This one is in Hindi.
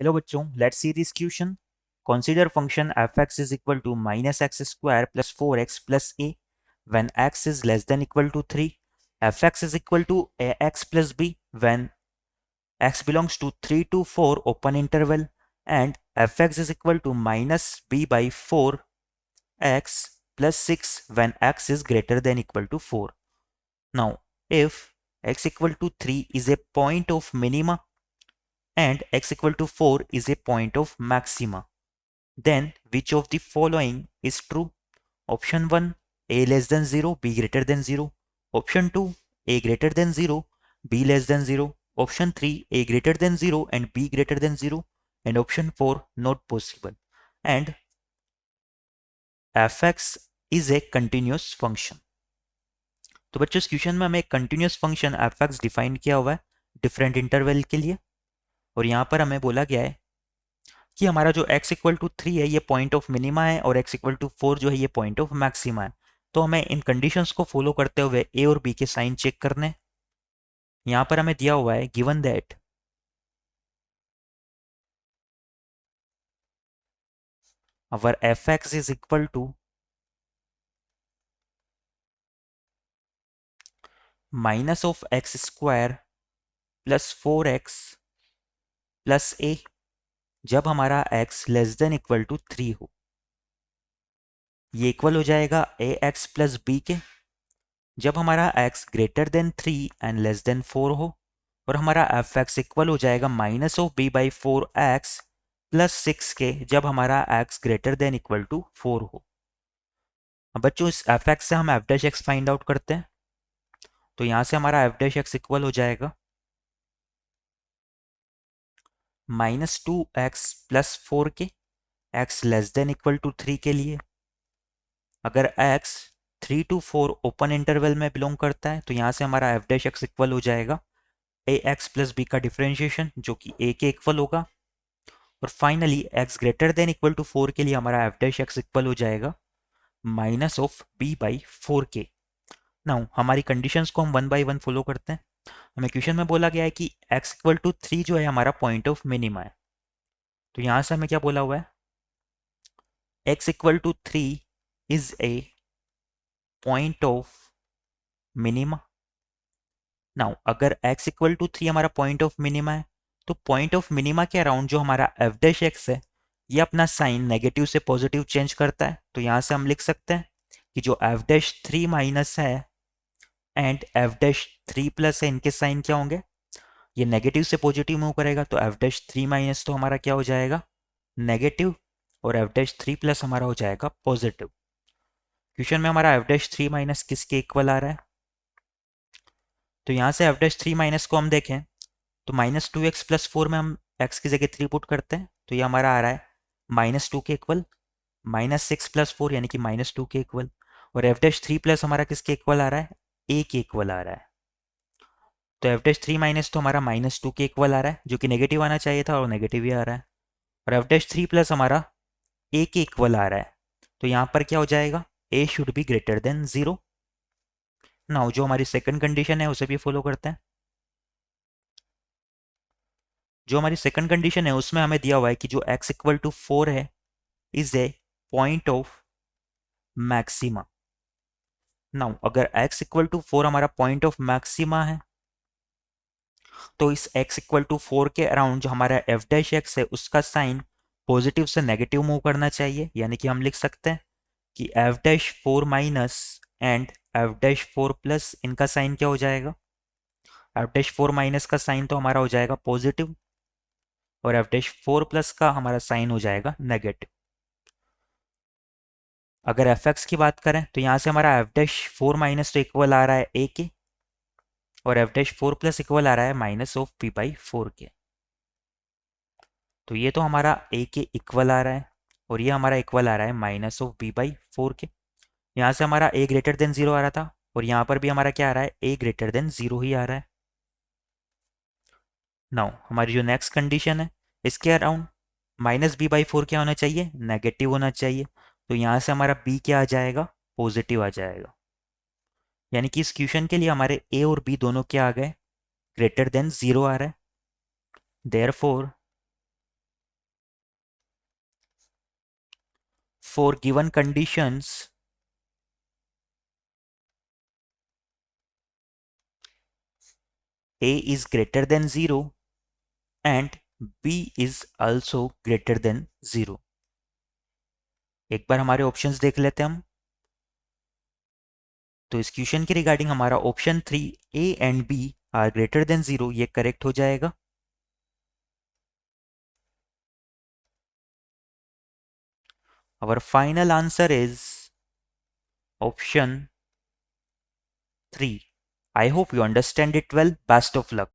हेलो बच्चों, let's see this question. Consider function f(x) is equal to minus x square plus 4x plus a when x is less than equal to 3. Fx is equal to ax plus b when x belongs to 3 to 4 open interval, and fx is equal to minus b by 4x plus 6 when x is greater than equal to 4. Now, if x equal to 3 is a point of minima and x equal to 4 is a point of maxima, then which of the following is true? Option 1, a less than 0, b greater than 0. Option 2, a greater than 0, b less than 0. Option 3, a greater than 0 and b greater than 0. And option 4, not possible. And fx is a continuous function. तो बच्चों इस क्वेश्चन में हमें एक कंटिन्यूस फंक्शन fx डिफाइन किया हुआ है डिफरेंट इंटरवल के लिए, और यहाँ पर हमें बोला गया है कि हमारा जो x इक्वल टू 3 है ये पॉइंट ऑफ मिनिमा है और x इक्वल टू 4 जो है ये पॉइंट ऑफ मैक्सिमा है. तो हमें इन कंडीशंस को फॉलो करते हुए a और b के साइन चेक करने. यहाँ पर हमें दिया हुआ है given that our fx is equal to minus of x square plus 4x plus a जब हमारा x less than equal to 3 हो. ये इक्वल हो जाएगा ax प्लस b के जब हमारा x greater than 3 and less than 4 हो, और हमारा fx इक्वल हो जाएगा minus of b by 4x plus 6 के जब हमारा x greater than equal to 4 हो. अब बच्चों इस fx से हम f dash x find out करते हैं. तो यहां से हमारा f डैश एक्स इक्वल हो जाएगा माइनस 2x प्लस 4 के x less than equal to 3 के लिए. अगर x 3 to 4 ओपन इंटरवल में बिलोंग करता है तो यहाँ से हमारा f डैश एक्स इक्वल हो जाएगा ax प्लस बी का डिफरेंशिएशन जो कि a के इक्वल होगा. और finally x greater than equal to 4 के लिए हमारा f डैश एक्स इक्वल हो जाएगा माइनस ऑफ b बाई 4 के. नाउ हमारी कंडीशंस को हम वन बाई वन फॉलो करते हैं. हमें क्वेश्चन में बोला गया है कि x इक्वल टू 3 जो है हमारा पॉइंट ऑफ मिनिमा है. तो यहां से हमें क्या बोला हुआ है, x equal to 3 is a point of minima. Now अगर x इक्वल टू 3 हमारा पॉइंट ऑफ मिनिमा है तो पॉइंट ऑफ मिनिमा के अराउंड जो हमारा f डैश एक्स है ये अपना साइन नेगेटिव से पॉजिटिव चेंज करता है. तो यहां से हम लिख सकते हैं कि जो f डैश 3 माइनस है एंड f डैश 3 प्लस है इनके साइन क्या होंगे, ये नेगेटिव से पॉजिटिव मूव करेगा. तो f डैश 3 माइनस तो हमारा क्या हो जाएगा नेगेटिव, और f डैश 3 प्लस हमारा हो जाएगा पॉजिटिव. क्वेश्चन में हमारा f डैश 3 माइनस किसके इक्वल आ रहा है, तो यहां से f डैश 3 माइनस को हम देखें तो माइनस 2x प्लस 4 में हम x की जगह 3 पुट करते हैं तो ये हमारा आ रहा है माइनस 2 के इक्वल. माइनस 6 प्लस 4 यानी कि माइनस 2 के इक्वल. और f डैश 3 प्लस हमारा किसके इक्वल आ रहा है, a के इक्वल आ रहा है. तो f डैश 3 माइनस तो हमारा माइनस 2 के इक्वल आ रहा है जो कि नेगेटिव आना चाहिए था और नेगेटिव ही आ रहा है. और f डैश 3 प्लस हमारा a के इक्वल आ रहा है. तो यहाँ पर क्या हो जाएगा, a should be greater than 0. Now जो हमारी सेकंड कंडीशन है उसे भी फॉलो करते हैं. जो हमारी सेकंड कंडीशन है उसमें हमें दिया हुआ है कि जो x इक्वल टू 4 है is a point of maxima. Now अगर x इक्वल टू 4 हमारा पॉइंट ऑफ मैक्सिमा है तो इस x इक्वल टू 4 के अराउंड जो हमारा f डैश एक्स है उसका साइन पॉजिटिव से नेगेटिव मूव करना चाहिए. यानी कि हम लिख सकते हैं कि f dash 4 minus and f dash 4 plus इनका साइन क्या हो जाएगा, f डैश 4 माइनस का साइन तो हमारा हो जाएगा पॉजिटिव और f डैश 4 प्लस का हमारा साइन हो जाएगा नेगेटिव. अगर एफ एक्स की बात करें तो यहाँ से हमारा एफ डैश 4 माइनस तो इक्वल आ रहा है ए के, और एफ डैश 4 प्लस इक्वल आ रहा है माइनस ऑफ पी बाई 4 के. तो ये तो हमारा ए के इक्वल आ रहा है और ये हमारा इक्वल आ रहा है माइनस ऑफ बी बाई 4 के. यहाँ से हमारा ए ग्रेटर देन 0 आ रहा था और यहाँ पर भी हमारा क्या आ रहा है, ए ग्रेटर देन 0 ही आ रहा है. नाउ हमारी जो नेक्स्ट कंडीशन है इसके अराउंड माइनस बी बाई 4 क्या होना चाहिए, नेगेटिव होना चाहिए. तो यहाँ से हमारा बी क्या आ जाएगा, पॉजिटिव आ जाएगा. यानी कि इस क्वेश्चन के लिए हमारे ए और बी दोनों क्या आ गए, ग्रेटर देन 0 आ रहा है. Therefore for given conditions, A is greater than 0 and B is also greater than 0. एक बार हमारे ऑप्शंस देख लेते हैं हम। तो इस क्वेश्चन के रिगार्डिंग हमारा option 3 A and B are greater than 0 ये करेक्ट हो जाएगा। Our final answer is option 3. I hope you understand it well. Best of luck.